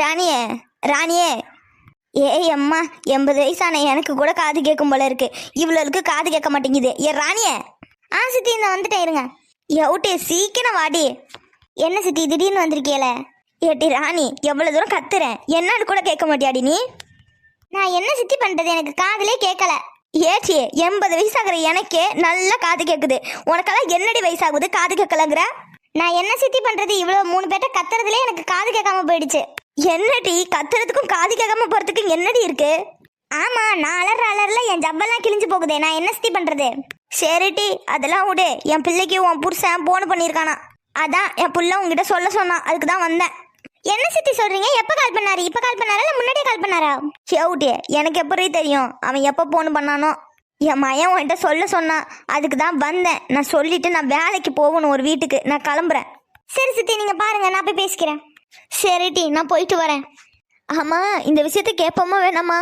ராணியே ராணியே. அம்மா 80 வயசான எனக்கு கூட காது கேட்கும் போல இருக்கு, இவ்வளவுக்கு காது கேட்க மாட்டேங்குது. ராணியே. சித்தி இந்த வந்துட்டேன் இருங்க. எவுட்டே சீக்கிரம் வாடி. என்ன சித்தி திடீர்னு வந்திருக்கேல? ஏட்டி ராணி எவ்வளவு தூரம் கத்துறேன், என்னன்னு கூட கேட்க மாட்டியாடி நீ? நான் என்ன சித்தி பண்றது, எனக்கு காதுலே கேட்கல. ஏச்சி 80 வயசாகிற எனக்கே நல்லா காது கேட்குது, உனக்கெல்லாம் என்னடி வயசாகுது காது கேட்கலங்கிற? நான் என்ன சித்தி பண்றது, இவ்வளவு 3 பேர்ட்ட கத்துறதுலே எனக்கு காது கேட்காம போயிடுச்சு. என்னடி கத்துறதுக்கும் காது கேட்காம போறதுக்கும் என்னடி இருக்கு? ஆமா நான் அலர்ல என் ஜப்பெல்லாம் கிழிஞ்சு போகுதே, நான் என்ன சித்தி பண்றது? சரிட்டி அதெல்லாம் விடு. என் பிள்ளைக்கு உன் புருஷன் போன் பண்ணியிருக்கானா, அதான் என் புள்ள உங்ககிட்ட சொல்ல சொன்னான், அதுக்கு தான் வந்தேன். என்ன சித்தி சொல்றீங்க? எப்ப கால் பண்ணாரு? இப்ப கால் பண்ணாரா இல்ல முன்னாடியே கால் பண்ணாரா? சேவுட்டே எனக்கு எப்படி தெரியும் அவன் எப்ப போன் பண்ணானோ? என் மயன் உன்கிட்ட சொல்ல சொன்னான், அதுக்கு தான் வந்தேன். நான் சொல்லிட்டு நான் வேலைக்கு போகணும் ஒரு வீட்டுக்கு, நான் கிளம்புறேன். சரி சித்தி நீங்க பாருங்க, நான் போய் பேசிக்கிறேன். சரிட்டி நான் போயிட்டு வரேன். ஆமா இந்த விஷயத்த கேட்போமா வேணாமா?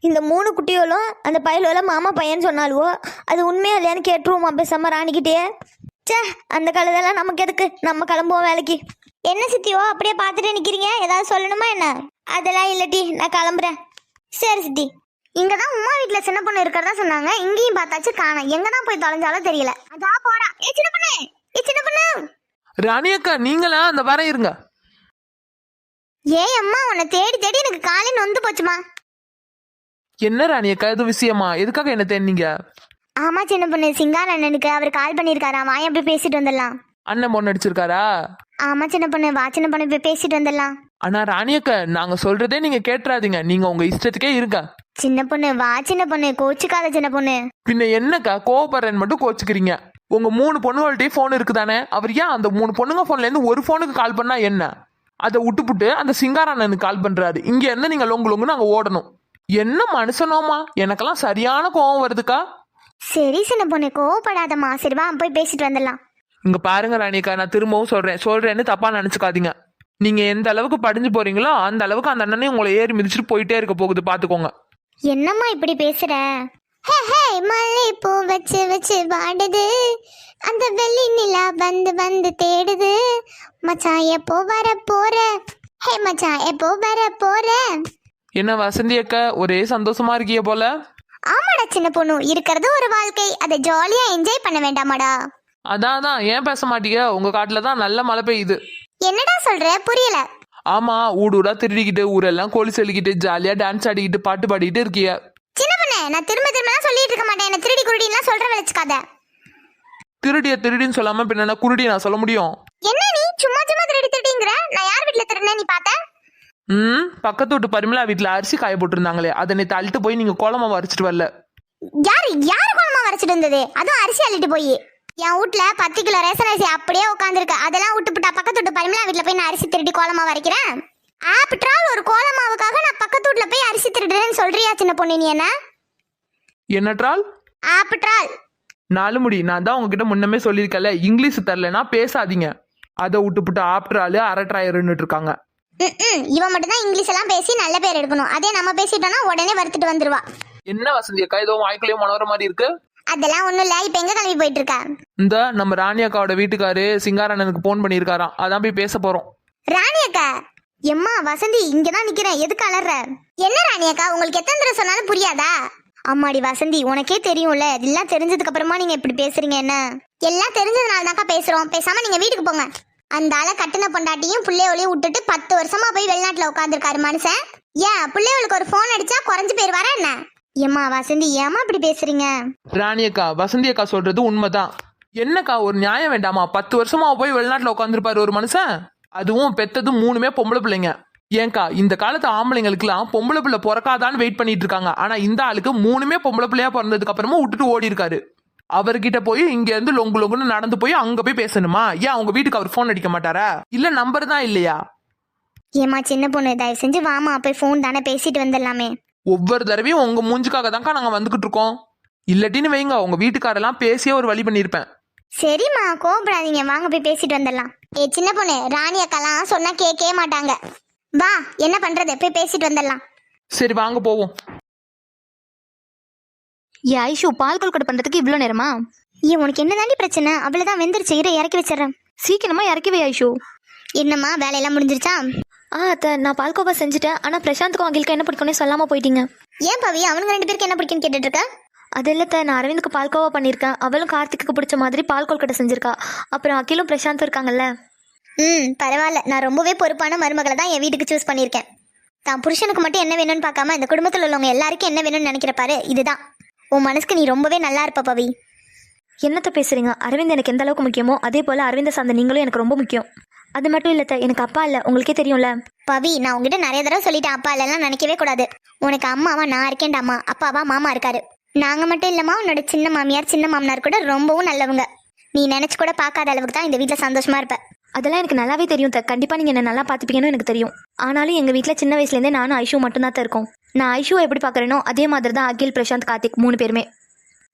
இந்த 3 குட்டியோலும் அந்த பையலோல மாமா பையன் சொன்னாலுவோ, அது உண்மையா இல்லையான்னு கேட்டுருவோமா பேசாம ராணிக்கிட்டே? சே அந்த கழுதெல்லாம் நமக்கு எதுக்கு, நம்ம கிளம்புவோம் வேலைக்கு. என்ன சித்தியோ அப்படியே பார்த்துட்டு நிக்கிறீங்க, ஏதாவது சொல்லணுமா என்ன? அதெல்லாம் இல்லட்டி நான் கிளம்புறேன். சரி சித்தி. இங்கதான் உமா வீட்டுல சின்ன பொண்ணு இருக்கிறதா சொன்னாங்க, இங்கேயும் பார்த்தாச்சு காணோம், எங்கதான் போய் தொலைஞ்சாலும் தெரியல. அதான் போறா. சின்ன பொண்ணு, சின்ன பொண்ணு. ராணி அக்கா நீங்களா? அந்த வர இருங்க. அம்மா உன்னை தேடி தேடி எனக்கு காலை நொந்து போச்சுமா. என்ன ராணி அக்கா இது விஷயமா? எதுக்காக என்ன தேடினீங்க? ஆமா சின்ன பொண்ணு, சிங்கார அண்ணனுக்கு அவர் கால் பண்ணிருக்காரா, வாய் அப்படி பேசிட்டு வந்துடலாம். அண்ணன் பொண்ணு அடிச்சிருக்காரா? ஆமா சின்ன பொண்ணு, வா சின்ன பொண்ணு போய் பேசிட்டு வந்துடலாம். அண்ணா ராணி அக்கா நாங்க சொல்றதே நீங்க கேட்டுறாதீங்க, நீங்க உங்க இஷ்டத்துக்கே இருங்க. சின்ன பொண்ணு வா சின்ன பொண்ணு, கோச்சுக்காத சின்ன பொண்ணு. பின்ன என்னக்கா கோவப்படுறேன்னு மட்டும் கோச்சுக்கிறீங்க? உங்க 3 பொண்ணுகள்கிட்டயும் போன் இருக்குதானே, அவர் ஏன் அந்த 3 பொண்ணுங்க போன்ல இருந்து ஒரு போனுக்கு கால் பண்ணா என்ன? அதை விட்டுப்புட்டு அந்த சிங்காரண்ணனுக்கு கால் பண்றாரு, இங்க இருந்து நீங்க லொங்கு லொங்குன்னு அங்க ஓடணும். என்ன மனுஷனோமா, எனக்கெல்லாம் சரியான கோவம் வருதுக்கா. சரி சின்ன பொண்ணு கோவப்படாதம்மா, சரி வா போய் பேசிட்டு வந்துடலாம். இங்க பாருங்க ராணிக்கா, நான் திரும்பவும் சொல்றேன்னு தப்பா நினைச்சுக்காதீங்க. நீங்க எந்த அளவுக்கு படிஞ்சு போறீங்களோ அந்த அளவுக்கு அந்த அண்ணனே உங்களை ஏறி மிதிச்சுட்டு போயிட்டே இருக்க போகுது, பாத்துக்கோங்க. என்னம்மா இப்படி பேசுற? மல்லிகை பூ வச்சு வச்சு வாடுது, அந்த வெள்ளி நிலா வந்து வந்து தேடுது, மச்சான் எப்போ வர போற? மச்சான் எப்போ வர போற? என்ன வசந்தி அக்கா ஒரே சந்தோஷமா இருக்கிய போல? ஆமாடா சின்ன பொண்ணு, இருக்கிறது ஒரு வாழ்க்கை, அதை ஜாலியா என்ஜாய் பண்ண வேண்டாமாடா? அதான் ஏன் பேச மாட்டீங்க? உங்க காட்டுல தான் நல்ல மழை பெய்யுது. என்னடா சொல்ற, புரியல. ஆமா ஊடூடா திருடிக்கிட்டு ஊரெல்லாம் கோழி செல்லிக்கிட்டு ஜாலியா டான்ஸ் ஆடிக்கிட்டு பாட்டு பாடிக்கிட்டு இருக்கிய. சின்ன பொண்ணு நான் திரும்ப சொல்லிட்டு இருக்க மாட்டேன், என்ன திருடி குருடின்லாம் சொல்ற வச்சுக்காத. திருடின்னு சொல்லாம பின்ன குருடி நான் சொல்ல முடியும்? என்ன நீ சும்மா திருடிங்கிற? நான் யார் வீட்டுல திருடினேன் நீ பாத்த? பக்கத்து வீட்டு பரிமளா வீட்டுல அரிசி காய போட்டுருந்தாங்களே, அதை நீ தள்ளிட்டு போய் நீங்க கோலமா வரைச்சிட்டு வரல? யாரு கோலமா வரைச்சிட்டு இருந்தது? அதுவும் அரிசி அள்ளிட்டு போய் என் வீட்டுல 10 கிலோ ரேஷன் அரிசி அப்படியே உட்காந்துருக்கு, அதெல்லாம் விட்டுப்புட்டா பக்கத்து வீட்டு பரிமளா வீட்டுல போய் நான் அரிசி திருடி கோலமா வரைக்கிறேன்? ஆப்ட்ரால் ஒரு கோலமாவுக்காக நான் பக்கத்து வீட்டுல போய் அரிசி திருடுறேன்னு சொல்றியா சின்ன பொண்ணு நீ? என்னட்ரால்? ஆப்ட்ரால் நாலு முடி, நான் தான் உங்ககிட்ட முன்னமே சொல்லியிருக்கல, இங்கிலீஷ் தரலனா பேசாதீங்க. அதை விட்டுப்புட்டு ஆப்ட்ராலு அரட்ராயர்னுட்டு இருக்காங்க. இவன் மட்டும் தான் இங்கிலீஷ் எல்லாம் பேசி நல்ல பேர் எடுக்கணும், அதே நம்ம பேசிட்டோம்னா உடனே வருத்திட்டு வந்துருவா. என்ன வசந்தி அக்கா ஏதோ வாய்க்குள்ளேயே மனோர மாதிரி இருக்கு? அதெல்லாம் ஒண்ணும் இல்ல, இப்ப எங்க கிளம்பி போயிட்டு இருக்கா? இந்த நம்ம ராணி அக்காவோட வீட்டுக்காரு சிங்காரண்ணனுக்கு போன் பண்ணிருக்காராம், அதான் போய் பேச போறோம். ராணி அக்கா? எம்மா வசந்தி இங்கதான் நிக்கிறேன், எதுக்கு அலற? என்ன ராணி அக்கா, உங்களுக்கு எத்தனை தடவை சொன்னாலும் புரியாதா? அம்மாடி வசந்தி உனக்கே தெரியும்ல, எல்லாம் தெரிஞ்சதுக்கு அப்புறமா நீங்க இப்படி பேசுறீங்க என்ன? எல்லாம் தெரிஞ்சதுனால தான்க்கா பேசுறோம், பேசாம நீங்க வீட்டுக்கு போங்க. அந்த ஆளை கட்டின பொண்டாட்டியும் பிள்ளையோலையும் விட்டுட்டு 10 வருஷமா போய் வெளிநாட்டுல உட்காந்துருக்காரு மனுஷன். ஏன் பிள்ளைகளுக்கு ஒரு போன் அடிச்சா குறைஞ்சு பேர் வர என்ன? ஏமா வசந்தி ஏமா இப்படி பேசுறீங்க? ராணி அக்கா வசந்தி அக்கா சொல்றது உண்மைதான். என்னக்கா ஒரு நியாயம் வேண்டாமா? 10 வருஷமா போய் வெளிநாட்டுல உட்காந்துருப்பாரு ஒரு மனுஷன், அதுவும் பெத்தது 3மே பொம்பளை பிள்ளைங்க. ஏன்க்கா இந்த காலத்து ஆம்பளைங்களுக்கு எல்லாம் பொம்பளை பிள்ளை பிறக்காதான்னு வெயிட் பண்ணிட்டு இருக்காங்க, ஆனா இந்த ஆளுக்கு 3மே பொம்பளை பிள்ளையா பிறந்ததுக்கு அப்புறமா விட்டுட்டு ஓடி இருக்காரு. அவர்கிட்ட போய் இங்க இருந்து லொங்கு லொங்குன்னு நடந்து போய் அங்க போய் பேசணுமா? ஏன் அவங்க வீட்டுக்கு அவர் போன் அடிக்க மாட்டாரா? இல்ல நம்பர் தான் இல்லையா? ஏமா சின்ன பொண்ணு தயவு செஞ்சு வாமா போய் போன் தானே பேசிட்டு வந்துடலாமே. ஒவ்வொரு தடவையும் உங்க மூஞ்சுக்காக தான்க்கா நாங்க வந்துகிட்டு இருக்கோம், இல்லட்டின்னு வைங்க உங்க வீட்டுக்காரெல்லாம் பேசியே ஒரு வழி பண்ணிருப்பேன். சரிம்மா கோபப்படாதீங்க, வாங்க போய் பேசிட்டு வந்துடலாம். சின்ன பொண்ணு ராணி அக்காலாம் சொன்னா கேட்கவே மாட்டாங்க, வா என்ன பண்றது போய் பேசிட்டு வந்துடலாம். சரி வாங்க போவோம். ஐஷு பால் கொல்கட்டை பண்றதுக்கு இவ்வளவு நேரமா? உனக்கு என்ன தாண்டி பிரச்சனை? அவ்வளவுதான் வெந்துருச்சு, இறக்கி வச்சிடறேன். சீக்கிரமா இறக்கி வை ஐஷு. என்னம்மா வேலையெல்லாம் முடிஞ்சிருச்சா? அத்தை நான் பால்கோவா செஞ்சுட்டேன். ஆனால் பிரசாந்துக்கும் அகிலுக்கு என்ன பிடிக்கும்னு சொல்லாமல் போயிட்டீங்க. ஏன் பவி அவனுங்க 2 பேருக்கு என்ன பிடிக்கும்னு கேட்டுட்டு இருக்க? அது இல்லை அத்தை, நான் அரவிந்துக்கு பால்கோவா பண்ணியிருக்கேன். அவளும் கார்த்திக்கு பிடிச்ச மாதிரி பால் கொல்கட்டை செஞ்சிருக்கா. அப்புறம் அகிலும் பிரசாந்தும் இருக்காங்கல்ல. பரவாயில்ல. நான் ரொம்பவே பொறுப்பான மருமகளை தான் என் வீட்டுக்கு சூஸ் பண்ணியிருக்கேன். தான் புருஷனுக்கு மட்டும் என்ன வேணும்னு பார்க்காம இந்த குடும்பத்தில் உள்ளவங்க எல்லாருக்கும் என்ன வேணும்னு நினைக்கிற பாரு, இதுதான். உன் மனசுக்கு நீ ரொம்பவே நல்லா இருப்ப பவி. என்னத்தை பேசுறீங்க? அரவிந்த் எனக்கு எந்த அளவுக்கு முக்கியமோ அதே போல் அரவிந்த சார்ந்த நீங்களும் எனக்கு ரொம்ப முக்கியம். அது மட்டும் இல்லை அத்தை, எனக்கு அப்பா இல்லை, உங்களுக்கே தெரியும்ல. பவி, நான் உங்ககிட்ட நிறைய தடவை சொல்லிட்டேன், அப்பா இல்லைலாம் நினைக்கவே கூடாது. உனக்கு அம்மாவா நான் இருக்கேன்டா அம்மா, அப்பாவா மாமா இருக்காரு. நாங்க மட்டும் இல்லம்மா, உன்னோட சின்ன மாமியார் சின்ன மாமனார் கூட ரொம்பவும் நல்லவங்க. நீ நினைச்சு கூட பார்க்காத அளவுக்கு தான் இந்த வீட்டில் சந்தோஷமா இருப்ப. அதெல்லாம் எனக்கு நல்லாவே தெரியும் அத்தை. கண்டிப்பாக நீங்கள் என்ன நல்லா பார்த்துப்பீங்கன்னு எனக்கு தெரியும். ஆனாலும் எங்கள் வீட்டில் சின்ன வயசுலேருந்தே நானும் ஐஷு மட்டும்தான் தான் இருக்கோம். நான் ஐஷுவை எப்படி பார்க்குறேனோ அதே மாதிரி தான் அகில், பிரசாந்த், கார்த்திக் 3 பேருமே.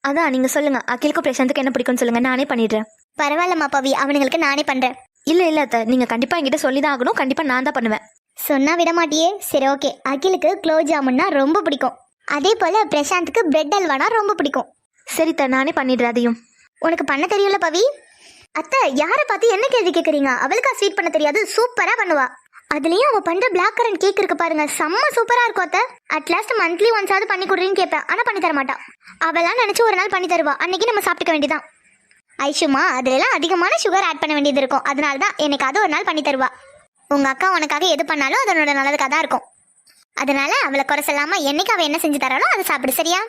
அதான் நீங்கள் சொல்லுங்கள், அகிலுக்கும் பிரசாந்துக்கு என்ன பிடிக்கும்னு சொல்லுங்கள், நானே பண்ணிடுறேன். பரவாயில்லம்மா பவி, அவனுங்களுக்கு நானே பண்றேன். இல்லை இல்லை அத்தை, நீங்கள் கண்டிப்பாக என்கிட்ட சொல்லி தான் ஆகணும். கண்டிப்பாக நான் தான் பண்ணுவேன். சொன்னா விட மாட்டியே. சரி ஓகே. அகிலுக்கு குலோப் ஜாமுன்னா ரொம்ப பிடிக்கும். அதே போல பிரசாந்துக்கு பிரெட் அல்வானா ரொம்ப பிடிக்கும். சரி அத்தை, நானே பண்ணிடுறேன் அதையும். உனக்கு பண்ண தெரியும்ல பவி? அத்தை, யாரை பார்த்து என்ன கேள்வி கேட்குறீங்க? அவளுக்கா ஸ்வீட் பண்ண தெரியாது, சூப்பரா பண்ணுவா. அதுலயும் அவ பண்ற பிளாக் கரண்ட் கேக் இருக்கு பாருங்க, செம்ம சூப்பரா இருக்கும் அத்தை. அட்லாஸ்ட் மந்த்லி ஒன்ஸாவது பண்ணி கொடுறீன்னு கேட்பேன், ஆனா பண்ணி தர மாட்டா. அவெல்லாம் நினைச்சு ஒரு நாள் பண்ணி தருவா, அன்னைக்கு நம்ம சாப்பிட்டுக்க வேண்டியதான். ஐஷுமா, அதுலலாம் அதிகமான சுகர் ஆட் பண்ண வேண்டியது இருக்கும், அதனால தான் எனக்கு அது ஒரு நாள் பண்ணி தருவா. உங்க அக்கா உனக்காக எது பண்ணாலும் அதனோட நல்லதுக்காக தான் இருக்கும். அதனால அவளை குறை சொல்லாம என்னைக்கு அவ என்ன செஞ்சு தராளோ அதை சாப்பிடு, சரியா?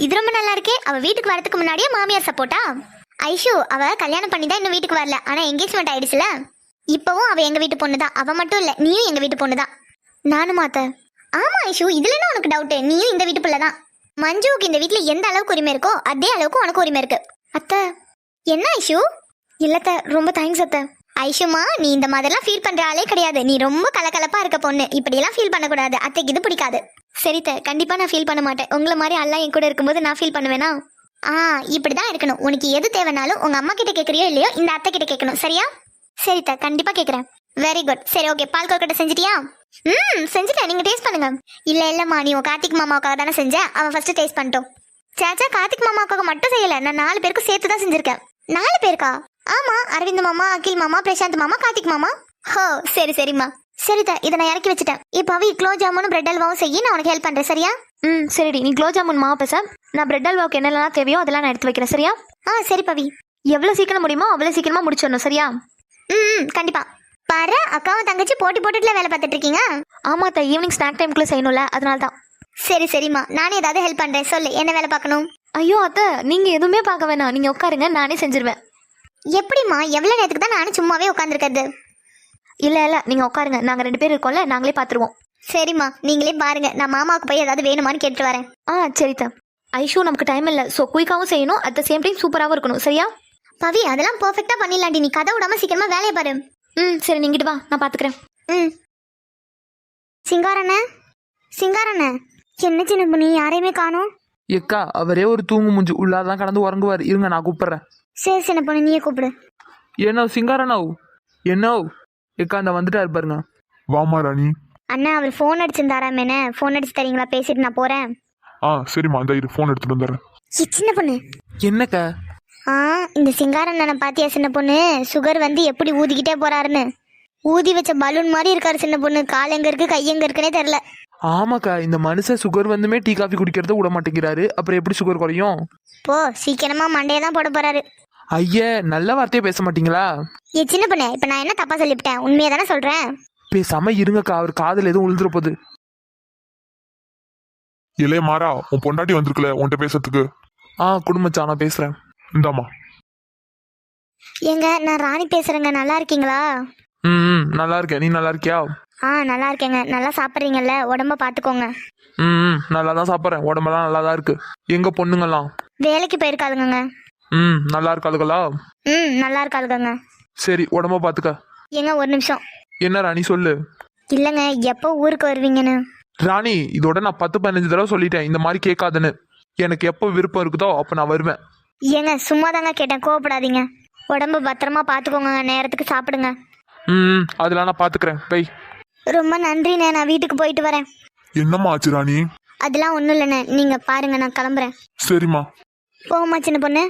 இது ரொம்ப நல்லா இருக்கே. அவ வீட்டுக்கு வரதுக்கு முன்னாடியே மாமியார் சப்போர்ட்டா? ஐஷு, அவ கல்யாணம் பண்ணி தான் இன்னும் வீட்டுக்கு வரல, ஆனா என்கேஜ்மெண்ட் ஆயிடுச்சுல. இப்பவும் அவ எங்க வீட்டு பொண்ணு தான். அவ மட்டும் இல்ல, நீயும் எங்க வீட்டு பொண்ணு தான். நானும் அத்தை. ஆமா ஐஷு, இதுல என்ன உனக்கு டவுட்? நீயும் இந்த வீட்டு பிள்ளை தான். மஞ்சுவுக்கு இந்த வீட்டுல எந்த அளவுக்கு உரிமை இருக்கோ அதே அளவுக்கு உனக்கு உரிமை இருக்கு. அத்தை. என்ன ஐஷு? இல்லத்த, ரொம்ப தேங்க்ஸ் அத்தை. ஐஷுமா, நீ இந்த மாதிரிலாம் ஃபீல் பண்ற ஆளே கிடையாது. நீ ரொம்ப கலகலப்பா இருக்க பொண்ணு. இப்படியெல்லாம் ஃபீல் பண்ணக்கூடாது. அத்தைக்கு இது பிடிக்காது. சரித்த, கண்டிப்பா நான் ஃபீல் பண்ண மாட்டேன். உங்களை மாதிரி அல்லா என் கூட இருக்கும்போது நான் ஃபீல் பண்ணுவேனா? இப்படிதான் இருக்கணும். உனக்கு எது தேவைனாலும் உங்க அம்மா கிட்ட கேட்கறியோ இல்லையோ இந்த அத்தை கிட்ட கேட்கணும், சரியா? சரித்த, கண்டிப்பா கேட்குறேன். Very good. சரி ஓகே, பால் கொல்கட்டை செஞ்சிட்டியா? செஞ்சுட்டேன். நீங்க டேஸ்ட் பண்ணுங்க. இல்லம்மா, நீ உன் கார்த்திக் மாமாவுக்காக தானே செஞ்ச. அவன் ஃபர்ஸ்ட் டேஸ்ட் பண்ணிட்டோம். சேச்சா, கார்த்திக் மாமாவுக்காக மட்டும் செய்யல, நான் 4 பேருக்கு சேர்த்து தான் செஞ்சிருக்கேன். 4 பேருக்கா? ஆமா, அரவிந்த் மாமா, அகில் மாமா, பிரசாந்த் மாமா, கார்த்திக் மாமா. ஹோ, சரி சரிம்மா. சரிதா, இதை நான் இறக்கி வச்சுட்டேன். இப்போ அவி குலோப் ஜாமுனும் பிரெட் அல்வாவும் செய்ய நான் உனக்கு ஹெல்ப் பண்றேன், சரியா? சரிடி, நீ குலோப் ஜாமுன் மாவு பேச, நான் பிரெட் அல்வாவுக்கு என்னெல்லாம் தேவையோ அதெல்லாம் நான் எடுத்து வைக்கிறேன், சரியா? சரி பவி. எவ்வளோ சீக்கிரம் முடியுமோ அவ்வளோ சீக்கிரமா முடிச்சிடணும், சரியா? கண்டிப்பா. பாரு, அக்காவும் தங்கச்சி போட்டி போட்டுட்டுல வேலை பார்த்துட்டு இருக்கீங்க. ஆமா அத்தை, ஈவினிங் ஸ்நாக் டைம்குள்ள செய்யணும்ல, அதனால தான். சரி சரிம்மா, நானே ஏதாவது ஹெல்ப் பண்றேன். சொல்லு, என்ன வேலை பார்க்கணும்? ஐயோ அத்தை, நீங்க எதுவுமே பார்க்க வேணாம், நீங்க உட்காருங்க, நானே செஞ்சிருவேன். எப்படிம்மா? எவ்வளவு நேரத்துக்கு தான் நானும் சும்மாவே உட்காந்துருக்கிறது? இல்ல நீங்க உட்காருங்க, நாங்க 2 பேர் இருக்கோம்ல, நாங்களே பாத்துருவோம். சரிம்மா, நீங்களே பாருங்க. நான் மாமாவுக்கு போய் ஏதாவது வேணுமான்னு கேட்டுட்டு வரேன். சரிதா. ஐஷு, நமக்கு டைம் இல்ல, சோ குயிக்காவும் செய்யணும், அட் த சேம் டைம் சூப்பராகவும் இருக்கணும், சரியா? பவி, அதெல்லாம் பெர்ஃபெக்ட்டா பண்ணிடலாண்டி. நீ கதை விடாம சீக்கிரமா வேலையை பாரு. சரி, நீங்கிட்டு வா, நான் பாத்துக்கிறேன். சிங்காரண்ணே, சிங்காரண்ணே, என்ன சின்ன பொண்ணு யாரையுமே காணோம்? எக்கா, அவரே ஒரு தூங்கு மூஞ்சி உள்ளாதான் கடந்து உறங்குவார். இருங்க, நான் கூப்பிடுறேன். சரி சின்ன பொண்ணு, நீயே கூப்பிடு. என்னோ சிங்காரனோ, என்னோ எக்கா, அந்த வந்துட்டாரு பாருங்க. வாமா ராணி. அண்ணா, அவர் ஃபோன் அடிச்சிருந்தாராமேனே, ஃபோன் அடிச்சு தரீங்களா? பேசிட்டு நான் போறேன். சரிம்மா, அந்த இரு, ஃபோன் எடுத்துட்டு வந்துடுறேன். சின்ன பொண்ணு. என்னக்கா? இந்த சிங்காரண்ணனை பாத்தியா சின்ன பொண்ணு? சுகர் வந்து எப்படி ஊதிக்கிட்டே போறாருன்னு. ஊதி வச்ச பலூன் மாதிரி இருக்காரு சின்ன பொண்ணு. கால் எங்க இருக்கு, கை எங்க இருக்குன்னே தெரியல. ஆமாக்கா, இந்த மனுஷன் சுகர் வந்துமே டீ காஃபி குடிக்கிறத விட மாட்டேங்கிறாரு. அப்புறம் எப்படி சுகர் குறையும்? போ, சீக்கிரமா மண்டையை தான் போட போறாரு. ஐயா, நல்ல வார்த்தையே பேச மாட்டீங்களா? சின்ன பொண்ணு, இப்ப நான் என்ன தப்பா சொல்லிவிட்டேன்? உண்மையை தானே சொல்றேன். பேசாம இருங்கக்கா, அவர் காதல் எதுவும் விழுந்துற போகுது. இளைய மாறா, உன் பொண்டாட்டி வந்திருக்குல உன்கிட்ட பேசுறதுக்கு. குடும்பச்சா, நான் பேசுறேன். இந்தாமா. ஏங்க, நான் ராணி பேசுறேங்க. நல்லா இருக்கீங்களா? நல்லா இருக்கேன். நீ நல்லா இருக்கியா? நல்லா இருக்கேங்க. நல்லா சாப்பிட்றீங்கல்ல? உடம்ப பாத்துக்கோங்க. நல்லா தான் சாப்பிட்றேன். உடம்பெல்லாம் நல்லா தான் இருக்கு. எங்க பொண்ணுங்கலாம்? வேலைக்கு போயிருக்காளுங்க. நல்லா இருக்காளுங்களா? நல்லா இருக்காளுங்க. சரி, உடம்ப பாத்துக்க. ஏங்க, ஒரு நிமிஷம். என்ன ராணி, சொல்லு. இல்லைங்க, எப்போ ஊருக்கு வருவீங்கன்னு. ராணி, இதோட நான் 10-15 தடவை சொல்லிட்டேன் இந்த மாதிரி கேட்காதுன்னு. எனக்கு எப்போ விருப்பம் இருக்குதோ அப்போ நான் வருவேன். ஏங்க, சும்மா தாங்க கேட்டேன், கோவப்படாதீங்க. உடம்பு பத்திரமா பாத்துக்கோங்க, நேரத்துக்கு சாப்பிடுங்க. அதெல்லாம் நான் பாத்துக்கிறேன். பை. ரொம்ப நன்றிண்ணே, நான் வீட்டுக்கு போயிட்டு வரேன். என்னம்மா ஆச்சு ராணி? அதெல்லாம் ஒன்றும் இல்லைண்ணே, நீங்க பாருங்க, நான் கிளம்புறேன். சரிம்மா. போகுமா சின்ன பொண்ணு?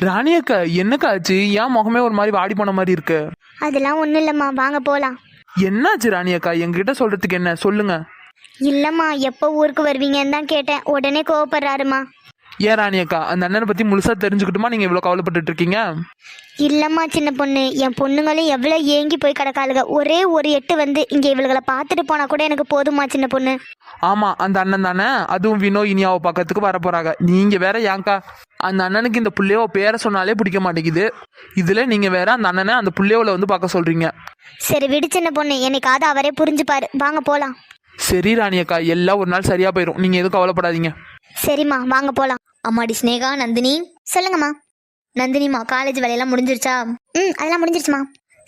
ராணி அக்கா, என்னக்கா ஆச்சு? ஏன் முகமே ஒரு மாதிரி வாடி போன மாதிரி இருக்கு? அதெல்லாம் ஒன்றும் இல்லைம்மா, வாங்க போகலாம். என்னாச்சு ராணி அக்கா, எங்ககிட்ட சொல்றதுக்கு என்ன சொல்லுங்க. இல்லம்மா எப்போ ஊருக்கு வருவீங்கன்னு தான் கேட்டேன், உடனே கோவப்படுறாருமா. ஏன் ராணி அக்கா, அந்த அண்ணனை பத்தி முழுசா தெரிஞ்சுக்கிட்டுமா நீங்க இவ்வளவு கவலைப்பட்டுட்டு இருக்கீங்க? இல்லம்மா சின்ன பொண்ணு, என் பொண்ணுங்களும் எவ்வளோ ஏங்கி போய் கிடக்காளுங்க. ஒரே ஒரு எட்டு வந்து இங்க இவளுகளை பார்த்துட்டு போனா கூட எனக்கு போதுமா சின்ன பொண்ணு. ஆமா, அந்த அண்ணன் தானே, அதுவும் வினோ இனியாவை பக்கத்துக்கு வர போறாங்க. நீங்க வேற ஏங்கா, அந்த அண்ணனுக்கு இந்த புள்ளையோ பேரை சொன்னாலே பிடிக்க மாட்டேங்குது. இதுல நீங்க வேற அந்த அண்ணனை அந்த புள்ளையோல வந்து பார்க்க சொல்றீங்க. சரி விடு சின்ன பொண்ணு, என்னைக்காவது அவரே புரிஞ்சுப்பாரு. வாங்க போலாம். சரி ராணி அக்கா, எல்லாம் ஒரு நாள் சரியா போயிடும், நீங்க எதுவும் கவலைப்படாதீங்க. சரிம்மா வாங்க போலாம். அம்மாடி ஸ்னேகா, நந்தினி. சொல்லுங்கம்மா. நந்தினிமா, காலேஜ் வேலையெல்லாம் முடிஞ்சிருச்சா? அதெல்லாம் முடிஞ்சிருச்சுமா.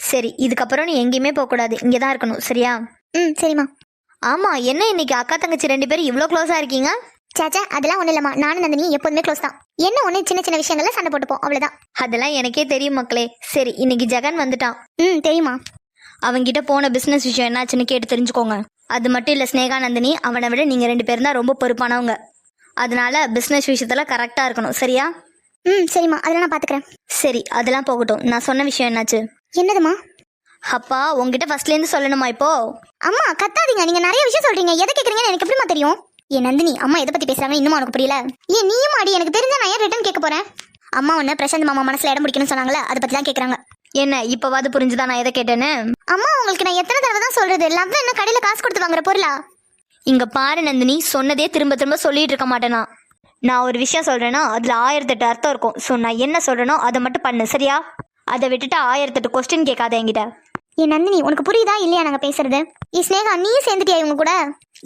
சரி, இதுக்கப்புறம் நீ எங்கேயுமே போகக்கூடாது, இங்கே தான் இருக்கணும், சரியா? சரிம்மா. ஆமா, என்ன இன்னைக்கு அக்கா தங்கச்சி 2 பேரும் இவ்வளோ க்ளோஸா இருக்கீங்க? சாச்சா அதெல்லாம் ஒன்றும் இல்லைம்மா, நானும் நந்தினி எப்போதுமே க்ளோஸ் தான். என்ன ஒன்று சின்ன சின்ன விஷயங்கள்ல சண்டை போட்டுப்போம், அவ்வளோதான். அதெல்லாம் எனக்கே தெரியும் மக்களே. சரி, இன்னைக்கு ஜெகன் வந்துட்டான். தெரியுமா. அவங்கிட்ட போன பிஸ்னஸ் விஷயம் என்னாச்சுன்னு கேட்டு தெரிஞ்சுக்கோங்க. அது மட்டும் இல்லை ஸ்னேகா, நந்தினி, அவனை விட நீங்கள் 2 பேரும் தான் ரொம்ப பொறுப்பானவங்க. அதனால பிஸ்னஸ் விஷயத்துல கரெக்டாக இருக்கணும், சரியா? சரிம்மா, அதெல்லாம் நான் பார்த்துக்கிறேன். சரி, அதெல்லாம் போகட்டும். நான் சொன்ன விஷயம் என்னாச்சு? என்னதுமா? அப்பா உங்ககிட்ட ஃபர்ஸ்ட்லேருந்து சொல்லணுமா இப்போ? அம்மா கத்தாதீங்க, நீங்க நிறைய விஷயம் சொல்றீங்க. எதை கேட்குறீங்கன்னு எனக்கு எப்படிமா தெரியும்? ஏன் நந்தினி, அம்மா எதை பத்தி பேசுறாங்க இன்னும் உனக்கு புரியல? ஏன் நீயும் அடி, எனக்கு தெரிஞ்சா நான் ஏன் ரிட்டர்ன் கேட்க போறேன்? அம்மா ஒன்று பிரசாந்த் மாமா மனசுல இடம் பிடிக்கணும்னு சொன்னாங்களே, அதை பத்தி தான் கேட்குறாங்க. என்ன இப்போவாது புரிஞ்சுதா நான் எதை கேட்டேன்னு? அம்மா உங்களுக்கு நான் எத்தனை தடவை தான் சொல்றது, லவ் என்ன கடையில் காசு கொடுத்து வாங்குற பொருளா? இங்க பாரு நந்தினி, சொன்னதே திரும்ப திரும்ப சொல்லிட்டு இருக்க மாட்டேனா? நான் ஒரு விஷயம் சொல்றேன்னா அதுல 1008 அர்த்தம் இருக்கும். ஸோ நான் என்ன சொல்றேனோ அதை மட்டும் பண்ணு, சரியா? அதை விட்டுட்டு 1008 கொஸ்டின் கேட்காத என்கிட்ட. ஏன் நந்தினி, உனக்கு புரியுதா இல்லையா நாங்க பேசுறது? ஸ்னேகா நீ சேர்ந்துட்டியா இவங்க கூட?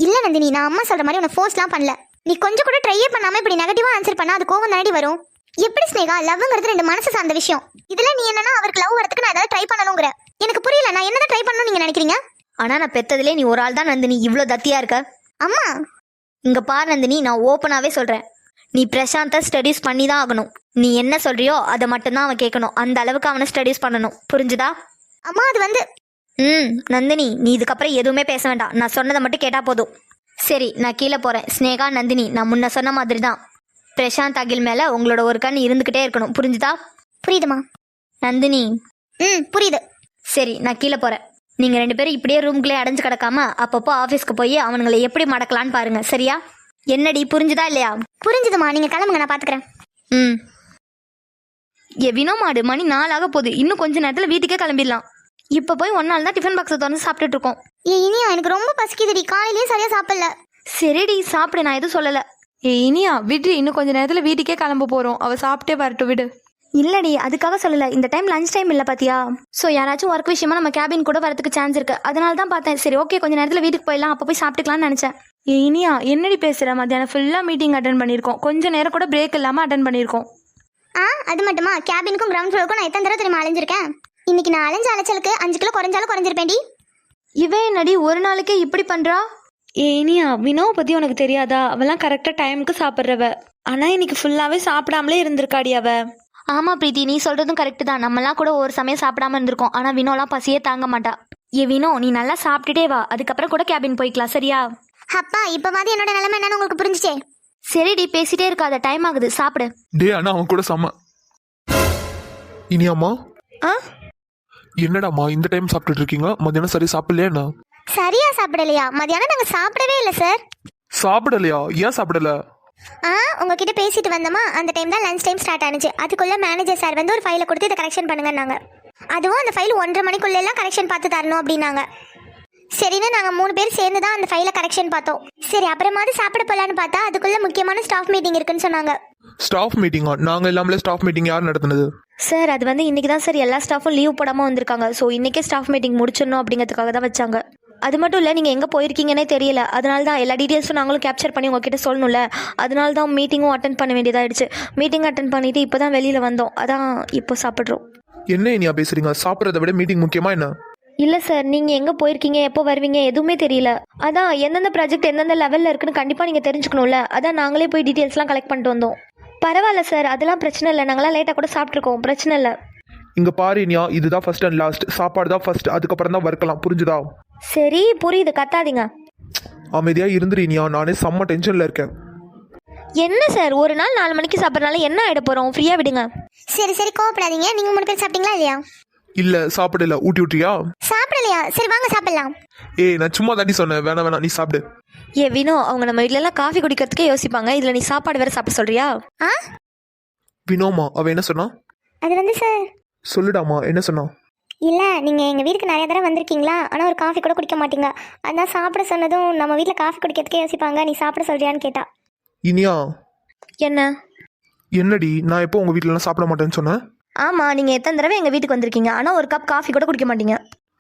இல்ல நந்தினி, நான் அம்மா சொல்ற மாதிரி உனக்கு ஃபோர்ஸ்லாம் பண்ணல. நீ கொஞ்சம் கூட ட்ரையே பண்ணாம இப்படி நெகட்டிவா ஆன்சர் பண்ணா அது கோவம் தானடி வரும். எப்படி ஸ்னேகா, லவ்ங்கிறது 2 மனசு சார்ந்த விஷயம். இதுல நீ என்னன்னா அவருக்கு லவ் வரதுக்கு நான் ஏதாவது ட்ரை பண்ணணுங்கிற. எனக்கு புரியல, நான் என்னதான் ட்ரை பண்ணணும் நீங்க நினைக்கிறீங்க? ஆனா நான் பெத்ததுலே நீ ஒரு ஆள் தான் நந்தினி இவ்வளோ தத்தியா இருக்க. அம்மா இங்க பாரு நந்தினி, நான் ஓப்பனாவே சொல்றேன், நீ பிரசாந்த ஸ்டடீஸ் பண்ணி தான் ஆகணும். நீ என்ன சொல்றியோ அதை மட்டும்தான் அவன் கேட்கணும். அந்த அளவுக்கு அவனை ஸ்டடீஸ் பண்ணணும், புரிஞ்சுதா? அம்மா அது வந்து நந்தினி, நீ இதுக்கப்புறம் எதுவுமே பேச வேண்டாம். நான் சொன்னதை மட்டும் கேட்டா போதும். சரி, நான் கீழே போறேன். ஸ்னேகா, நந்தினி, நான் முன்ன சொன்ன மாதிரி தான் பிரசாந்த் அகில் மேல உங்களோட ஒரு கண் இருந்துகிட்டே இருக்கணும், புரிஞ்சுதா? புரியுதுமா. நந்தினி. புரியுது. சரி, நான் கீழே போறேன். நீங்க 2 பேரும் இப்படியே ரூம்குள்ளே அடைஞ்சு கிடக்காம அப்பப்போ ஆஃபீஸ்க்கு போய் அவனுங்களை எப்படி மடக்கலான்னு பாருங்க, சரியா? என்னடி, புரிஞ்சுதா இல்லையா? புரிஞ்சுதுமா, நீங்க கிளம்புங்க, நான் பாத்துக்கிறேன். வினோ மாடு, மணி 4 ஆக போகுது. இன்னும் கொஞ்ச நேரத்துல வீட்டுக்கே கிளம்பிடலாம். இப்போ போய் 1 நாள் தான் டிஃபன் பாக்ஸை திறந்து சாப்பிட்டுட்டு இருக்கோம். இனியா எனக்கு ரொம்ப பசிக்குதுடி, காலையிலேயே சரியா சாப்பிடல. சரிடி சாப்பிடு, நான் எதுவும் சொல்லல. இனியா விடு, இன்னும் கொஞ்ச நேரத்துல வீட்டுக்கே கிளம்ப போறோம். அவ சாப்பிட்டே வரட்டும், விடு. இல்லடி, அதுக்காக சொல்லல. இந்த டைம் லஞ்ச் டைம் இல்லை பாத்தியா? ஸோ யாராச்சும் ஒர்க் விஷயமா நம்ம கேபின் கூட வரதுக்கு சான்ஸ் இருக்கு. அதனால தான் பார்த்தேன். சரி ஓகே, கொஞ்ச நேரத்தில் வீட்டுக்கு போயிடலாம், அப்போ போய் சாப்பிட்டுக்கலாம்னு நினைச்சேன். இனியா என்னடி பேசுற? மத்தியானம் ஃபுல்லா மீட்டிங் அட்டன் பண்ணிருக்கோம், கொஞ்ச நேரம் கூட பிரேக் இல்லாம அட்டன் பண்ணிருக்கோம். அது மட்டுமா, கேபினுக்கும் கிரவுண்ட் ஃப்ளோருக்கும் நான் எத்தனை தடவை தெரியுமா அலைஞ்சிருக்கேன். இன்னைக்கு நான் அலைஞ்ச அலைச்சலுக்கு 5 கிலோ குறைஞ்சாலும் குறைஞ்சிருப்பேன்டி. இவன் என்னடி ஒரு நாளைக்கே இப்படி பண்றா? இனியா, வினோவை பத்தி உனக்கு தெரியாதா? அவெல்லாம் கரெக்டா டைமுக்கு சாப்பிட்றவ. ஆனா இன்னைக்கு ஃபுல்லாவே சாப்பிடாமலே இருந்திருக்காடி அவ. ஆமா பிரீத்தி, நீ சொல்றதும் கரெக்ட் தான். நம்மலாம் கூட ஒரு சமயம் சாப்பிடாம இருந்திருக்கோம். ஆனா வினோலாம் பசியே தாங்க மாட்டா. வினோ, நீ நல்லா சாப்பிட்டுட்டே வா, அதுக்கப்புறம் கூட கேபின் போய்க்கலாம், சரியா? அப்பா இப்ப மாதிரி என்னோட நிலைமை என்னன்னு உங்களுக்கு புரிஞ்சுச்சே. சரிடி, பேசிட்டே இருக்காத, டைம் ஆகுது, சாப்பிடு. டே அண்ணா, அவன் கூட செம்ம. இனியாம்மா, என்னடாம்மா இந்த டைம் சாப்பிட்டுட்டு இருக்கீங்க? மத்தியானம் சரி சாப்பிடலையா? சரியா சாப்பிடலையா? மதியானம் நாங்க சாப்பிடவே இல்லை சார். சாப்பிடலையா? ஏன் சாப்பிடல? உங்ககிட்ட பேசிட்டு வந்தோமா, அந்த டைம் தான் லஞ்ச் டைம் ஸ்டார்ட் ஆனிச்சு. அதுக்குள்ள மேனேஜர் சார் வந்து ஒரு ஃபைலை கொடுத்து இதை கரெக்ஷன் பண்ணுங்கன்னாங்க. அதுவும் அந்த ஃபைல் 1:30 மணிக்குள்ள எல்லாம் கரெக்ஷன் பார்த்து தரணும் அப்படின்னாங்க. சரின்னு நாங்க 3 பேர் சேர்ந்து தான் அந்த ஃபைலை கரெக்ஷன் பார்த்தோம். சரி அப்புறமாவது சாப்பிட போலான்னு பார்த்தா அதுக்குள்ள முக்கியமான ஸ்டாஃப் மீட்டிங் இருக்குன்னு சொன்னாங்க. ஸ்டாஃப் மீட்டிங்கா? நாங்க இல்லாமலே ஸ்டாஃப் மீட்டிங் யார் நடத்துனது? சார் அது வந்து இன்னைக்கு தான் சார் எல்லா ஸ்டாஃபும் லீவ் போடாமல் வந்திருக்காங்க. ஸோ இன்னைக்கே ஸ்டாஃப் மீட்டிங் முடிச்சிடணும் அப்படிங்கிறதுக்காக தான் வச்சாங்க. அது மட்டும் இல்லை, நீங்கள் எங்கே போயிருக்கீங்கன்னே தெரியல. அதனால தான் எல்லா டீட்டெயில்ஸும் நாங்களும் கேப்சர் பண்ணி உங்ககிட்ட சொல்லணும்ல. அதனால தான் மீட்டிங்கும் அட்டன் பண்ண வேண்டியதாகிடுச்சு. மீட்டிங் அட்டன் பண்ணிவிட்டு இப்போ தான் வெளியில் வந்தோம். அதான் இப்போ சாப்பிட்றோம். என்ன இனியா பேசுறீங்க? சாப்பிட்றத விட மீட்டிங் முக்கியமா என்ன? இல்லை சார், நீங்கள் எங்கே போயிருக்கீங்க, எப்போ வருவீங்க, எதுவுமே தெரியல. அதான் எந்தெந்த ப்ராஜெக்ட் எந்தெந்த லெவலில் இருக்குன்னு கண்டிப்பாக நீங்கள் தெரிஞ்சுக்கணும்ல. அதான் நாங்களே போய் டீட்டெயில்ஸ்லாம் கலெக்ட் பண்ணிட்டு வந்தோம். பரவாயில்ல சார், அதெல்லாம் பிரச்சனை இல்லை. நாங்களாம் லேட்டாக கூட சாப்பிட்ருக்கோம், பிரச்சனை இல்லை. இங்க பாரு இனியா, இதுதான் ஃபர்ஸ்ட் அண்ட் லாஸ்ட். சாப்பாடு தான் ஃபர்ஸ்ட், அதுக்கப்புறம் தான் வர்க்கலாம், புரிஞ்சுதா? சரி புரியுது, கத்தாதீங்க. அமைதியா இருந்துரு இனியா, நானே செம்ம டென்ஷன்ல இருக்கேன். என்ன சார், ஒரு நாள் 4 மணிக்கு சாப்பிட்றனால என்ன ஆகிட போகிறோம்? ஃப்ரீயாக விடுங்க. சரி கோவப்படாதீங்க. நீங்க 3 பேர் சாப்பிட்டீங்களா இல்லையா? இல்ல சாப்பிடல. ஊட்டி விட்டுறியா? சாப்பிட சாப்பிடலையா? சரி வாங்க சாப்பிடலாம். ஏய் நான் சும்மா தாண்டி சொன்னேன், வேணாம் வேணாம் நீ சாப்பிடு. ஏ வினோ, அவங்க நம்ம வீட்லலாம் காஃபி குடிக்கிறதுக்கே யோசிப்பாங்க, இதில் நீ சாப்பாடு வேற சாப்பிட சொல்றியா? ஆ வினோமா அவ என்ன சொன்னா? அது வந்து சார், சொல்லுடாமா என்ன சொன்னா? இல்லை நீங்கள் எங்கள் வீட்டுக்கு நிறைய தடவை வந்திருக்கீங்களா, ஆனால் ஒரு காஃபி கூட குடிக்க மாட்டீங்க. அதான் சாப்பிட சொன்னதும் நம்ம வீட்டில் காஃபி குடிக்கிறதுக்கே யோசிப்பாங்க, நீ சாப்பிட சொல்றியான்னு கேட்டா. இனியா என்ன? என்னடி நான் எப்போ உங்க வீட்டுலலாம் சாப்பிட மாட்டேன்னு சொன்னேன்? ஆமாம், நீங்கள் எத்தனை தடவை எங்கள் வீட்டுக்கு வந்திருக்கீங்க, ஆனால் ஒரு கப் காஃபி கூட குடிக்க மாட்டீங்க.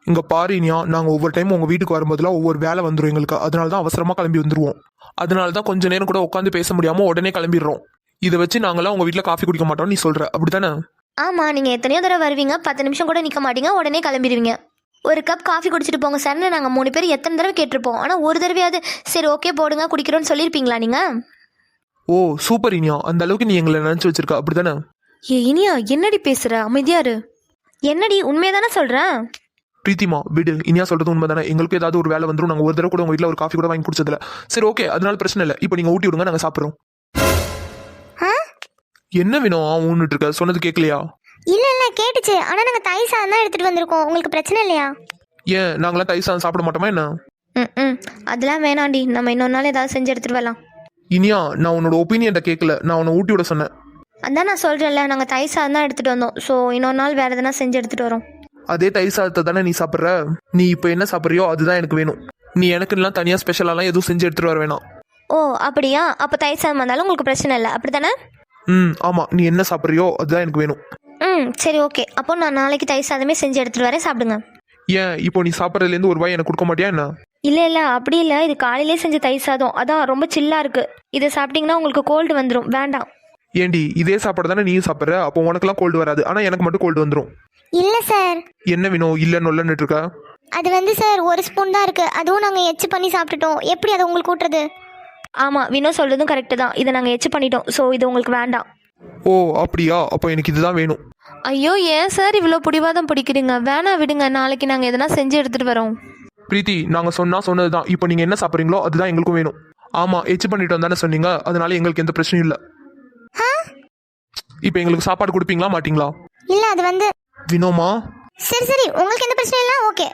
இங்க பாரு இனியா, நாங்க ஒவ்வொரு டைம் உங்க வீட்டுக்கு வரும்போதெல்லாம் ஒவ்வொரு வேலை வந்துடும் எங்களுக்கு. அதனால தான் அவசரமா கிளம்பி வந்துருவோம். அதனால தான் கொஞ்ச நேரம் கூட உட்காந்து பேச முடியாம உடனே கிளம்பிடுறோம். இதை வச்சு நாங்களாம் உங்க வீட்டுல காஃபி குடிக்க மாட்டோம் நீ சொல்ற, அப்படித்தானே? ஆமாம், நீங்கள் எத்தனையோ தடவை வருவீங்க, 10 நிமிஷம் கூட நிற்க மாட்டீங்க, உடனே கிளம்பிடுவீங்க. ஒரு கப் காஃபி குடிச்சிட்டு போங்க சார்னு நாங்கள் 3 பேர் எத்தனை தடவை கேட்டிருப்போம், ஆனால் ஒரு தடவையாவது சரி ஓகே போடுங்க குடிக்கிறோன்னு சொல்லியிருப்பீங்களா நீங்கள்? ஓ சூப்பர் இனியா, அந்த அளவுக்கு நீ எங்களை நினைச்சு வச்சிருக்க, அப்படித்தானே? ஏ இனியா, என்னடி பேசுற? அமைதியாரு. என்னடி உண்மையை தானே சொல்கிறேன். பிரீத்திமா விடு, இனியா சொல்றது உண்மைதானே. எங்களுக்கு ஏதாவது ஒரு வேலை வந்துடும், நாங்க ஒரு தடவை கூட உங்க வீட்டுல ஒரு காஃபி கூட வாங்கி குடிச்சதில்ல. சரி ஓகே, அதனால பிரச்சனை இல்லை. இப்போ நீங்க ஊட்டி விடுங்க, நாங்க சாப்பிட்றோம். என்ன வேணும் ஊன்னுட்டு இருக்க? சொன்னது கேட்கலையா? இல்லை கேட்டுச்சு, ஆனால் நாங்கள் தயிர் சாதம் தான் எடுத்துகிட்டு வந்திருக்கோம். உங்களுக்கு பிரச்சனை இல்லையா? ஏன் நாங்களாம் தயிர் சாதம் சாப்பிட மாட்டோமா என்ன? ம் அதெல்லாம் வேணாண்டி, நம்ம இன்னொரு நாள் ஏதாவது செஞ்சு எடுத்துகிட்டு வரலாம். இனியா நான் உன்னோட ஒப்பீனியன்ட்ட கேட்கல, நான் உன்னை ஊட்டி விட சொன்னேன். அதான் நான் சொல்கிறேன்ல, நாங்கள் தயிர் சாதம் தான் எடுத்துகிட்டு வந்தோம். ஸோ இன்னொரு நாள் வேறு எதனா செஞ்சு எடுத்துகிட்டு வரோம். அதே தயிர் சாதத்தை தானே நீ சாப்பிட்ற? நீ இப்போ என்ன சாப்பிட்றியோ அதுதான் எனக்கு வேணும். நீ எனக்குலாம் தனியாக ஸ்பெஷலாலாம் எதுவும் செஞ்சு எடுத்துகிட்டு வர வேணாம். ஓ அப்படியா? அப்போ தயிர் சாதம் வந்தாலும் உங்களுக்கு பிரச்சனை இல்லை, அப்படி தானே? ஆமாம், நீ என்ன சாப்பிட்றியோ அதுதான் எனக்கு வேணும். சரி ஓகே, அப்போ நான் நாளைக்கு தயிர் சாதமே செஞ்சு எடுத்துகிட்டு வரேன், சாப்பிடுங்க. ஏன் இப்போ நீ சாப்பிட்றதுலேருந்து ஒரு வாய் எனக்கு கொடுக்க மாட்டியா என்ன? இல்லை அப்படி இல்லை, இது காலையிலே செஞ்ச தயிர் சாதம், அதான் ரொம்ப சில்லாக இருக்குது. இதை சாப்பிட்டீங்கன்னா உங்களுக்கு கோல்டு வந்துடும், வேண்டாம். ஏண்டி இதே சாப்பாடு தானே நீயும் சாப்பிட்ற, அப்போ உனக்குலாம் கோல்டு வராது, ஆனால் எனக்கு மட்டும் கோல்டு வந்துடும். இல்லை சார். என்ன வேணும் இல்லைன்னு இல்லைன்னு இருக்க? அது வந்து சார் ஒரு ஸ்பூன் தான் இருக்குது, அதுவும் நாங்கள் எச்சு பண்ணி சாப்பிட்டுட்டோம். எப்படி அதை உங்களுக்கு கூட்டுறது? ஆமாம், வினோ சொல்கிறதும் கரெக்டு தான், இதை நாங்கள் எச்சு பண்ணிட்டோம். ஸோ இது உங்களுக்கு வேண்டாம். ஓ அப்படியா, அப்போ எனக்கு இதுதான் வேணும். ஐயோ ஏன் சார் இவ்வளோ பிடிவாதம் பிடிக்கிறீங்க? வேணா விடுங்க, நாளைக்கு நாங்கள் எதனா செஞ்சு எடுத்துகிட்டு வரோம். பிரீத்தி நாங்கள் சொன்னது தான். இப்போ நீங்கள் என்ன சாப்பிட்றீங்களோ அதுதான் எங்களுக்கும் வேணும். ஆமாம், எச்சு பண்ணிட்டு வந்தானே சொன்னீங்க, அதனால எங்களுக்கு எந்த பிரச்சனையும் இல்லை. இப்போ எங்களுக்கு சாப்பாடு கொடுப்பீங்களா மாட்டீங்களா? இல்லை அது வந்து வினோமா. சரி உங்களுக்கு எந்த பிரச்சனையும் இல்லை, ஓகே.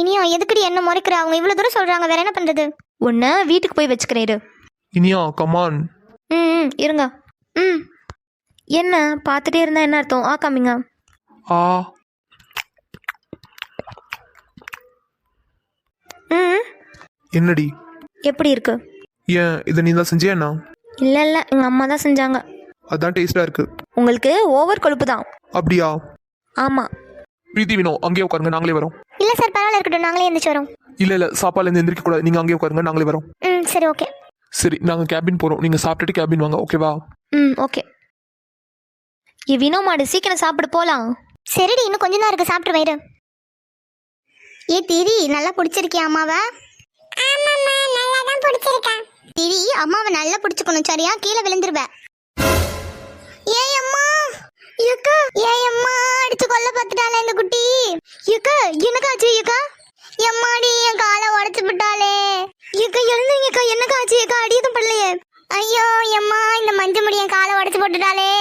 இனியா எதுக்குடி என்ன முறைக்கிற? அவங்க இவ்வளோ தூரம் சொல்கிறாங்க, வேற என்ன பண்ணுறது? உன்னை வீட்டுக்கு போய் வச்சுக்கிறேன் இரு. இனியா கமான். இருங்க. என்ன பார்த்துட்டே இருந்தா என்ன அர்த்தம்? காமிங்க. ஆ என்னடி எப்படி இருக்கு? ஏன் இதை நீ தான் செஞ்சியா என்ன? இல்லை எங்கள் அம்மா தான் செஞ்சாங்க. அதான் டேஸ்டா இருக்கு. உங்களுக்கு ஓவர் கொழுப்பு தான். அப்படியா? ஆமாம். பிரீத்தி வினோ அங்கேயே உட்காருங்க, நாங்களே வரோம். இல்லை சார் பரவாயில்ல, இருக்கட்டும், நாங்களே எந்திரிச்சு வரோம். இல்லை சாப்பாடுலேருந்து எந்திரிக்க கூடாது, நீங்கள் அங்கேயே உட்காருங்க, நாங்களே வரோம். சரி ஓகே. சரி நாங்கள் கேபின் போகிறோம், நீங்கள் சாப்பிட்டுட்டு கேபின் வாங்க, ஓகேவா? ஓகே. வினோ மாடு சீக்கிரம் சாப்பிட போகலாம். சரிடி, இன்னும் கொஞ்சம் தான் இருக்கு, சாப்பிட்டு வயிறு. திரி நல்லா பிடிச்சிருக்கியா அம்மாவை? ஆமாம்மா நல்லா தான் பிடிச்சிருக்கேன். திரி அம்மாவை நல்லா பிடிச்சுக்கணும், சரியா? கீழே விழுந்துருவ. ஏய் அம்மா, ஏக்கா ஏய் அம்மா, அடிச்சு கொல்ல பார்த்துட்டாளே இந்த குட்டி. ஏக்கா என்னக்காச்சு? ஏக்கா எம்மாடி என் காலை உடைச்சு விட்டாளே. ஏக்கா எழுந்துங்கக்கா, என்னக்காச்சு? ஏக்கா அடி எதுவும் பண்ணலையே? ஐயோ எம்மா, இந்த மஞ்சள் முடி என் காலை உடைச்சு போட்டுட்டாளே.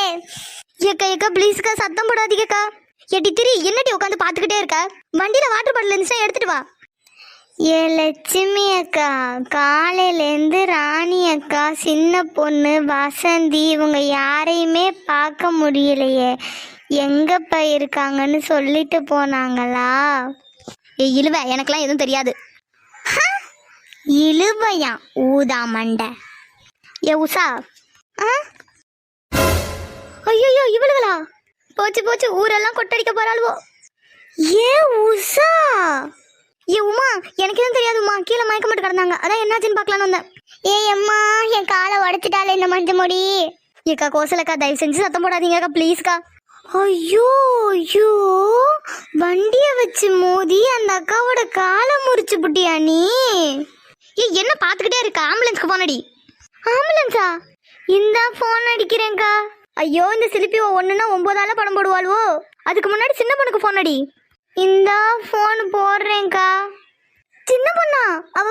ஏக்கா ப்ளீஸ்க்கா சத்தம் போடாதீங்கக்கா. ஏடி திரி என்னடி உட்காந்து பார்த்துக்கிட்டே இருக்க? வண்டியில வாட்டர் பாட்டில் இருந்துச்சுன்னா எடுத்துட்டு வா. லட்சுமி அக்கா, காலையிலேருந்து ராணி அக்கா, சின்ன பொண்ணு வசந்தி, இவங்க யாரையுமே பார்க்க முடியலையே, எங்க போயிருக்காங்கன்னு சொல்லிட்டு போனாங்களா? இழுவ, எனக்கெல்லாம் எதுவும் தெரியாது. இழுவையா ஊதா மண்டை. உஷா. ஐயோ இவளுகளா? போச்சு ஊரெல்லாம் கொட்டடிக்க போறாளுவோ. உஷா. உமா, எனக்கு எதுவும் தெரியாது உமா, கீழே மயக்க மட்டும் கிடந்தாங்க, அதான் என்னாச்சுன்னு பார்க்கலான்னு வந்தேன். அம்மா, என் காலை உடைச்சிட்டாலே இந்த மஞ்ச முடி. ஏக்கா கோசலக்கா, தயவு செஞ்சு சத்தம் போடாதீங்கக்கா ப்ளீஸ்க்கா. ஐயோ வண்டியை வச்சு மோதி அந்த அக்காவோட காலை முறிச்சு புட்டியா நீ? என்ன பார்த்துக்கிட்டே இருக்க? ஆம்புலன்ஸ்க்கு போன் அடி. ஆம்புலன்ஸா? இந்த போன் அடிக்கிறேன்க்கா. ஐயோ இந்த சிலிப்பி ஒன்றுனா 9 படம் போடுவாளுவோ, அதுக்கு முன்னாடி சின்ன பொண்ணுக்கு போன் அடி. இந்த போன் போடுறேன்க்கா. சின்ன பொண்ணா? அவ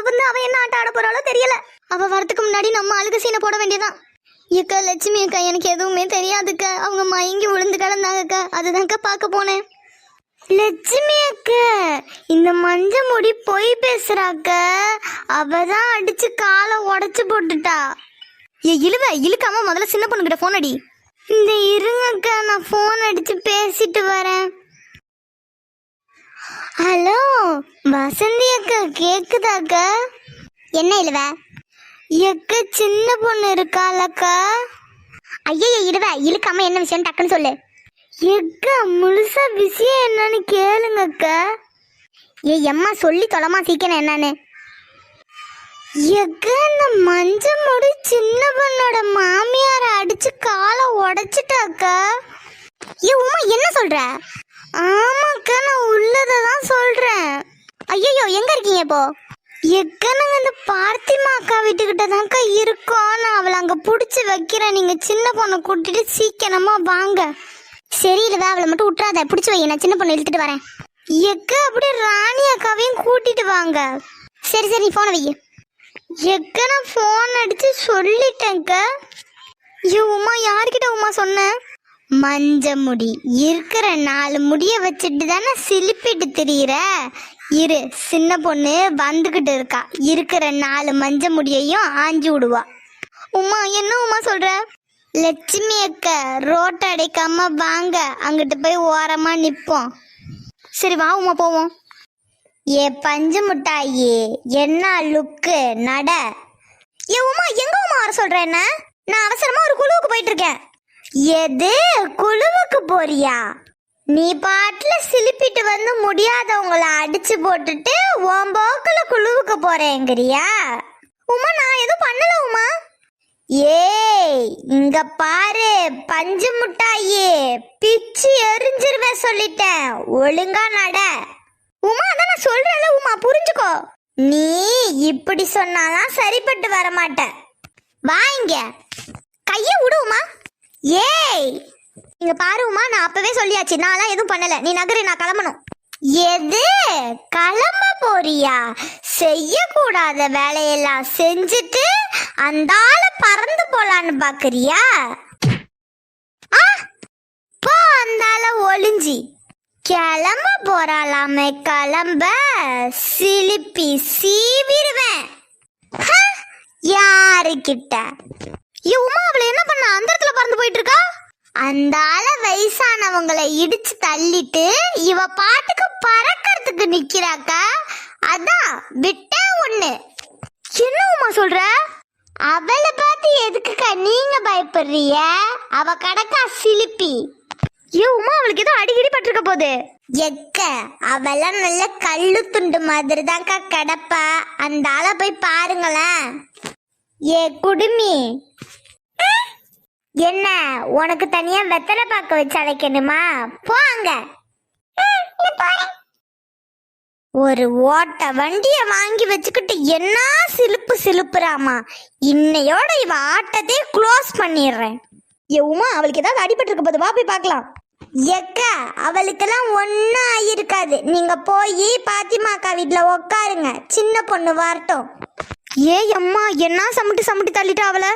என்ன ஆட்டம் ஆட போறாளோ தெரியல. அவ வரதுக்கு முன்னாடி நம்ம அழுகு சீனை போட வேண்டியதான். ஏக்கா லட்சுமி அக்கா, எனக்கு எதுவுமே தெரியாதுக்கா, அவங்க மயங்கி விழுந்து கிடந்தாங்கக்கா, அதுதான்க்கா பார்க்க போனேன். லட்சுமி அக்கா, இந்த மஞ்ச முடி பொய் பேசுறாக்க. அவதான் அடிச்சு காலை உடைச்சு போட்டுட்டா. இழுக்காம முதல்ல சின்ன பொண்ணுகிட்ட போன் அடி. இந்த இருங்கக்கா, நான் போன் அடிச்சு பேசிட்டு வரேன். ஹலோ வசந்தி அக்கா, கேக்குதாக்கா? என்ன இழுவ? எக்க சின்ன பொண்ணு இருக்காளக்கா. ஐயா இழுவ, இழுக்காம என்ன விஷயம் டக்குன்னு சொல்லு. எக்கா முழுசா விஷயம் என்னன்னு கேளுங்கக்கா. அம்மா சொல்லி தொலைமா சீக்கிரம் என்னன்னு. எக்கா இந்த மஞ்ச முடி சின்ன பொண்ணோட மாமியார அடிச்சு காலை உடைச்சிட்டாக்கா. உமா என்ன சொல்ற? ஆமாக்கா, நான் உள்ளதான் சொல்றேன். ஐயோ எங்க இருக்கீங்க இப்போ? எக்கா நாங்க இந்த பார்த்திமா அக்கா வீட்டுக்கிட்ட தான்க்கா இருக்கோம். நான் அவளை அங்க புடிச்சு வைக்கிறேன். நீங்க சின்ன பொண்ணை கூட்டிட்டு சீக்கிரமா வாங்க. சரி இல்லவா, அவளை மட்டும் விட்டுறாத, பிடிச்சி வை, நான் சின்ன பொண்ணை இழுத்துட்டு வரேன். எக்கா அப்படியே ராணி அக்காவையும் கூட்டிட்டு வாங்க. சரி சரி நீ போன வை. எக்கா நான் போன் அடிச்சு சொல்லிட்டேன்க்கா. உமா யார்கிட்ட உமா சொன்ன? மஞ்ச முடி இருக்கிற 4 முடிய வச்சுட்டு தானே சிலிப்பிட்டு திரியிற. இரு, சின்ன பொண்ணு வந்துகிட்டு இருக்கா. இருக்கிற 4 மஞ்ச முடியையும் ஆஞ்சு விடுவா. உமா என்ன உமா சொல்ற? லட்சுமி அக்கா ரோட்டை அடைக்காம வாங்க, அங்கிட்டு போய் ஓரமா நிப்போம். சரி வா உமா போவோம். பஞ்சு முட்டாயி என்ன லுக்கு நட. உமா எங்க உமா வர சொல்ற? என்ன? நான் அவசரமா ஒரு குழுவுக்கு போயிட்டு இருக்கேன். எது குழுவுக்கு போறியா? நீ பாட்டுல சிலிப்பிட்டு வந்து முடியாதவங்கள அடிச்சு போட்டுட்டு உன் போக்குல குழுவுக்கு போறேங்கிறியா? உமா நான் எதுவும் பண்ணல உமா. ஏய் இங்க பாரு பஞ்சு முட்டாயி, பிச்சு எரிஞ்சிருவேன் சொல்லிட்டேன். ஒழுங்கா நட. உமா அதான் நான் சொல்றேன்ல உமா, புரிஞ்சுக்கோ. நீ இப்படி சொன்னாதான் சரிப்பட்டு வர மாட்டேன். வா இங்க, கைய விடு உமா. ஏய் இங்க பாரு உமா, நான் அப்பவே சொல்லியாச்சு, நான் எதுவும் பண்ணல. நீ நகரு, நான் கிளம்பணும். எது கிளம்ப போறியா? செய்யக்கூடாத வேலையெல்லாம் செஞ்சுட்டு அந்த ஆள பறந்து போலான்னு பாக்குறியா? போ அந்த ஆள ஒளிஞ்சி. கிளம்ப போறாளாமே, கிளம்ப சிலிப்பி சீவிடுவேன். யாருக்கிட்ட? உமா அவளை என்ன பண்ண? அந்த இடத்துல பறந்து போயிட்டு இருக்கா. அந்த ஆள வயசானவங்களை இடிச்சு தள்ளிட்டு இவ பாட்டுக்கு பறக்கிறதுக்கு நிக்கிறாக்கா. அதான் விட்டே ஒண்ணு. என்ன உமா சொல்ற? அவளை பார்த்து எதுக்குக்கா நீங்க பயப்படுறிய? அவ கடக்கா சிலிப்பி. உமா அவளுக்கு ஏதோ அடிக்கடி பட்டிருக்க போகுது. எக்க அவெல்லாம் நல்ல கல்லு துண்டு மாதிரி தான்க்கா கிடப்பா. அந்த ஆளை போய் பாருங்களேன். குடுமி என்ன உனக்கு தனியா வெத்தலை பாக்க வச்சு அழைக்கணுமா? போங்க. ஒரு ஓட்ட வண்டிய வாங்கி வச்சுக்கிட்டு என்ன சிலுப்பு சிலுப்புறாமா. இன்னையோட இவ ஆட்டத்தையே க்ளோஸ் பண்ணிடுறேன். உமா அவளுக்கு ஏதாவது அடிபட்டு இருக்க போது, வா போய் பார்க்கலாம். எக்கா அவளுக்கெல்லாம் ஒன்னும் ஆயிருக்காது. நீங்க போய் பாத்திமா அக்கா வீட்டுல உட்காருங்க, சின்ன பொண்ணு வரட்டும். அம்மா என்ன சமட்டி சமட்டி தள்ளிட்டா அவளை.